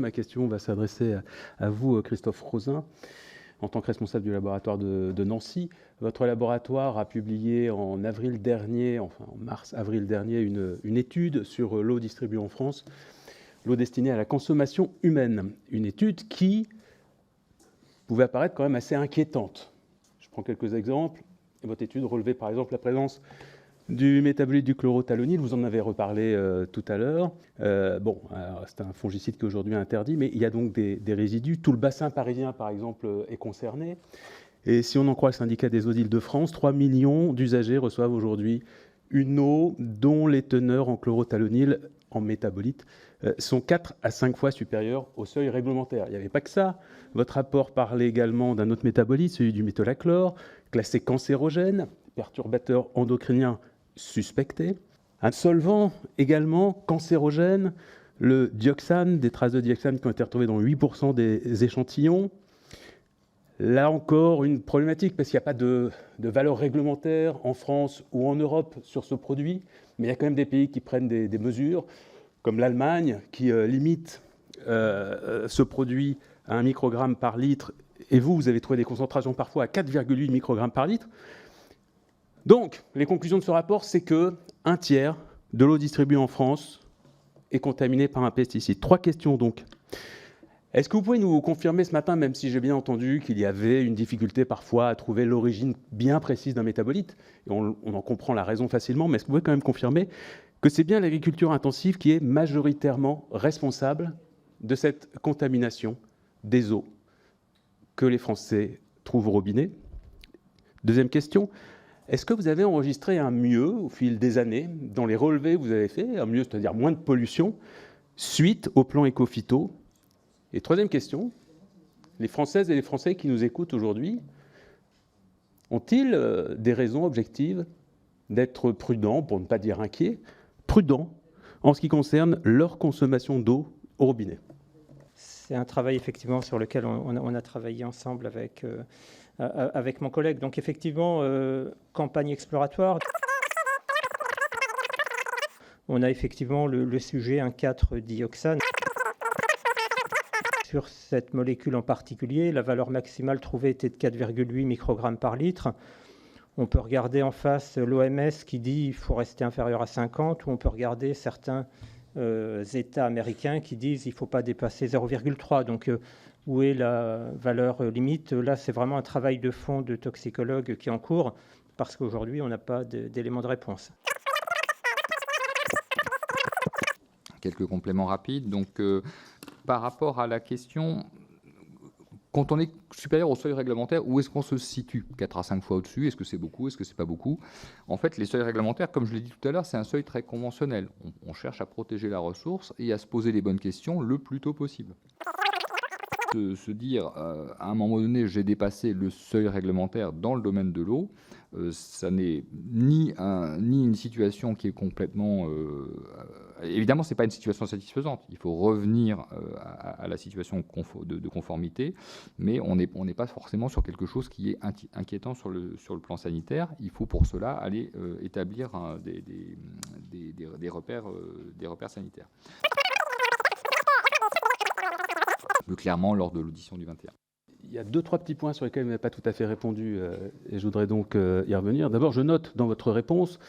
Ma question va s'adresser à vous, Christophe Rozin, en tant que responsable du laboratoire de Nancy. Votre laboratoire a publié en avril dernier, enfin en mars-avril dernier, une étude sur l'eau distribuée en France, l'eau destinée à la consommation humaine. Une étude qui pouvait apparaître quand même assez inquiétante. Je prends quelques exemples. Votre étude relevait par exemple la présence du métabolite du chlorothalonil, vous en avez reparlé tout à l'heure. C'est un fongicide qui est aujourd'hui interdit, mais il y a donc des résidus. Tout le bassin parisien, par exemple, est concerné. Et si on en croit le syndicat des eaux d'Île-de-France, 3 millions d'usagers reçoivent aujourd'hui une eau dont les teneurs en chlorothalonil, en métabolite, sont 4 à 5 fois supérieures au seuil réglementaire. Il n'y avait pas que ça. Votre rapport parlait également d'un autre métabolite, celui du métolachlore, classé cancérogène, perturbateur endocrinien suspecté. Un solvant également cancérogène, le dioxane, des traces de dioxane qui ont été retrouvées dans 8% des échantillons. Là encore, une problématique, parce qu'il n'y a pas de valeur réglementaire en France ou en Europe sur ce produit, mais il y a quand même des pays qui prennent des mesures, comme l'Allemagne, qui limite ce produit à 1 microgramme par litre, et vous avez trouvé des concentrations parfois à 4,8 microgrammes par litre. Donc, les conclusions de ce rapport, c'est qu'un tiers de l'eau distribuée en France est contaminée par un pesticide. 3 questions donc. Est-ce que vous pouvez nous confirmer ce matin, même si j'ai bien entendu qu'il y avait une difficulté parfois à trouver l'origine bien précise d'un métabolite, et on en comprend la raison facilement, mais est-ce que vous pouvez quand même confirmer que c'est bien l'agriculture intensive qui est majoritairement responsable de cette contamination des eaux que les Français trouvent au robinet? Deuxième question. Est-ce que vous avez enregistré un mieux au fil des années dans les relevés que vous avez faits, un mieux, c'est-à-dire moins de pollution, suite au plan éco-phyto? Et troisième question, les Françaises et les Français qui nous écoutent aujourd'hui ont-ils des raisons objectives d'être prudents, pour ne pas dire inquiets, prudents en ce qui concerne leur consommation d'eau au robinet? C'est un travail effectivement sur lequel on a travaillé ensemble avec mon collègue. Donc effectivement, campagne exploratoire. On a effectivement le sujet 1,4-dioxane. Sur cette molécule en particulier, la valeur maximale trouvée était de 4,8 microgrammes par litre. On peut regarder en face l'OMS qui dit qu'il faut rester inférieur à 50, ou on peut regarder certains États américains qui disent qu'il ne faut pas dépasser 0,3. Donc, où est la valeur limite? Là, c'est vraiment un travail de fond de toxicologue qui est en cours, parce qu'aujourd'hui, on n'a pas d'éléments de réponse. Quelques compléments rapides. Donc, par rapport à la question, quand on est supérieur au seuil réglementaire, où est-ce qu'on se situe? 4 à 5 fois au-dessus, est-ce que c'est beaucoup, est-ce que c'est pas beaucoup? En fait, les seuils réglementaires, comme je l'ai dit tout à l'heure, c'est un seuil très conventionnel. On cherche à protéger la ressource et à se poser les bonnes questions le plus tôt possible. Se dire, à un moment donné, j'ai dépassé le seuil réglementaire dans le domaine de l'eau, ça n'est ni une situation qui est complètement... évidemment, ce n'est pas une situation satisfaisante. Il faut revenir à la situation de conformité, mais on n'est pas forcément sur quelque chose qui est inquiétant sur le plan sanitaire. Il faut pour cela aller établir des repères sanitaires. Plus clairement lors de l'audition du 21. Il y a 2-3 petits points sur lesquels vous n'avez pas tout à fait répondu, et je voudrais donc y revenir. D'abord, je note dans votre réponse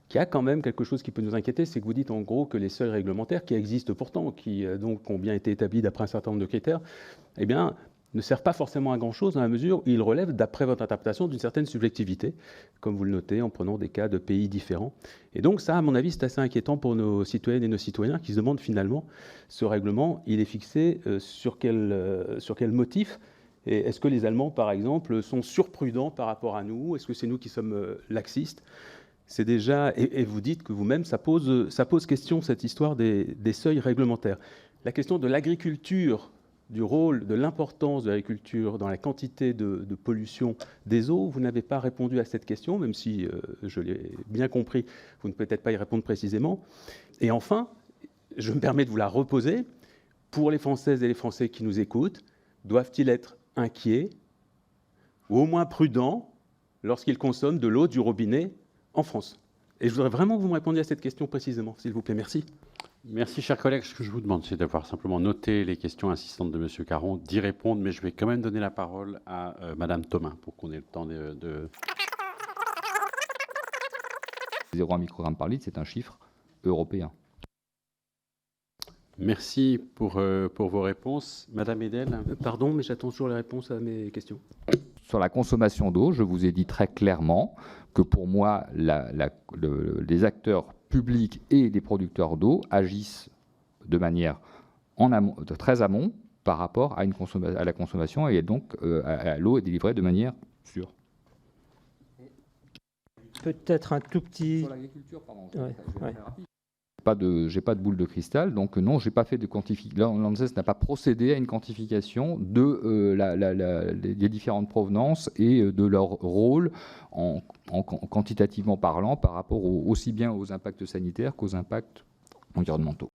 qu'il y a quand même quelque chose qui peut nous inquiéter, c'est que vous dites en gros que les seuils réglementaires, qui existent pourtant, qui donc ont bien été établis d'après un certain nombre de critères, eh bien, ne servent pas forcément à grand-chose dans la mesure où ils relèvent, d'après votre interprétation, d'une certaine subjectivité, comme vous le notez, en prenant des cas de pays différents. Et donc ça, à mon avis, c'est assez inquiétant pour nos citoyennes et nos citoyens qui se demandent finalement, ce règlement, il est fixé sur quel motif? Et est-ce que les Allemands, par exemple, sont surprudents par rapport à nous? Est-ce que c'est nous qui sommes laxistes? C'est déjà, et vous dites que vous-même, ça pose question, cette histoire des seuils réglementaires. La question de l'agriculture, du rôle, de l'importance de l'agriculture dans la quantité de pollution des eaux, vous n'avez pas répondu à cette question, même si, je l'ai bien compris, vous ne pouvez peut-être pas y répondre précisément. Et enfin, je me permets de vous la reposer, pour les Françaises et les Français qui nous écoutent, doivent-ils être inquiets ou au moins prudents lorsqu'ils consomment de l'eau du robinet en France? Et je voudrais vraiment que vous me répondiez à cette question précisément, s'il vous plaît. Merci. Merci, chers collègues. Ce que je vous demande, c'est d'avoir simplement noté les questions insistantes de M. Caron, d'y répondre, mais je vais quand même donner la parole à Mme Thomas pour qu'on ait le temps de... 0,1 microgramme par litre, c'est un chiffre européen. Merci pour vos réponses. Madame Edel. Pardon, mais j'attends toujours les réponses à mes questions. Sur la consommation d'eau, je vous ai dit très clairement que pour moi, les acteurs publics et les producteurs d'eau agissent de manière en amont, très amont par rapport à la consommation, et donc l'eau est délivrée de manière sûre. Peut-être un tout petit... Sur l'agriculture, pardon, Ouais. J'ai pas de boule de cristal, donc non, j'ai pas fait de quantification. L'ANSES n'a pas procédé à une quantification de les différentes provenances et de leur rôle quantitativement parlant par rapport aussi bien aux impacts sanitaires qu'aux impacts environnementaux.